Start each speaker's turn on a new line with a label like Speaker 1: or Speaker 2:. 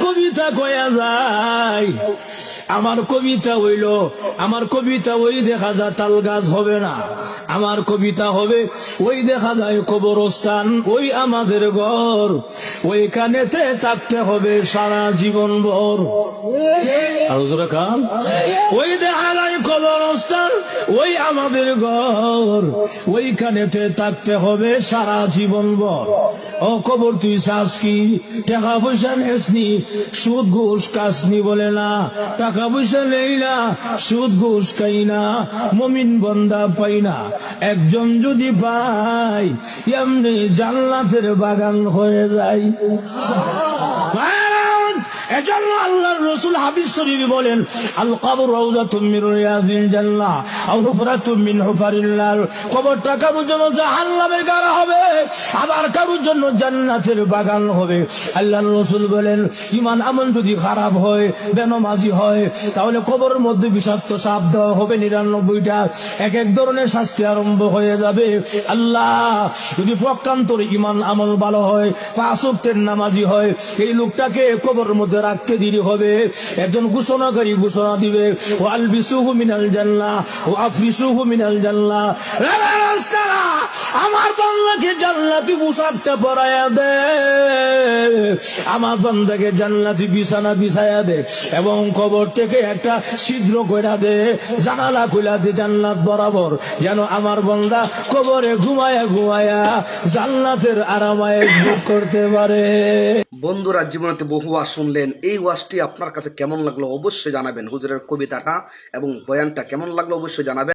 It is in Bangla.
Speaker 1: কবিতা কয়া যায়, আমার কবিতা হইল, আমার কবিতা ওই দেখা যায় তাল গাছ হবে না, আমার কবিতা হবে ওই দেখা যায় কবরস্থান, ওই আমাদের ঘর, ওইখানেতে থাকতে হবে সারা জীবন ভর। ওই দেখা যায় কবরস্থান, ওই আমাদের ঘর, ওইখানেতে থাকতে হবে সারা জীবন ভর। ও কবর তুই চাস কি? টাকা পয়সা নেসনি, সুদ ঘুষ কাসনি বলে না, টাকা পয়সা নেই না, সুদ ঘুষ খাই না, মুমিন বান্দা পাই না, একজন যদি পাই এমনি জান্নাতের বাগান হয়ে যায়। এজন্য আল্লাহর রাসূল হাদিস শরীফে বলেন, আল কবর রাউযাতুম মিন রিয়াজিল জান্নাহ আও হুফরাতুম মিন হুফারিল নার। কবরটা কারোর জন্য জাহান্নামের গাড়া হবে, আবার কারোর জন্য জান্নাতের বাগান হবে। আল্লাহর রাসূল বলেন, ঈমান আমল যদি খারাপ হয়, বেনামাজি হয়, তাহলে কবরের মধ্যে বিষাক্ত সাপ দেওয়া হবে ৯৯টা, এক এক ধরনের শাস্তি আরম্ভ হয়ে যাবে। আল্লাহ যদি পক্ষান্তর ঈমান আমল ভালো হয়, পাঁচ ওয়াক্তের নামাজি হয়, এই লোকটাকে কবরের মধ্যে রাখতে দেরি হবে। একজন ঘোষণাকারী ঘোষণা দিবে, ও আলবিসুহু মিনাল জান্নাহ ও আফরিসুহু মিনাল জান্নাহ, আমার বান্দাকে জান্নাতি পোশাকটা পরায়া দে, আমার বান্দাকে জান্নাতি বিছানা বিছায়া দে, এবং কবর থেকে একটা ছিদ্র কইরা দে, জানালা কইরা দে জান্নাত বরাবর, যেন আমার বান্দা কবরে ঘুমায়া ঘুমায়া জান্নাতের আরামায়েশ ভোগ করতে পারে।
Speaker 2: বন্ধুরা, জীবনেতে বহু ওয়াজ শুনলেন, এই ওয়াজটি আপনার কাছে কেমন লাগলো অবশ্যই জানাবেন। হুজুরের কবিতাটা এবং বয়ানটা কেমন লাগলো অবশ্যই জানাবেন।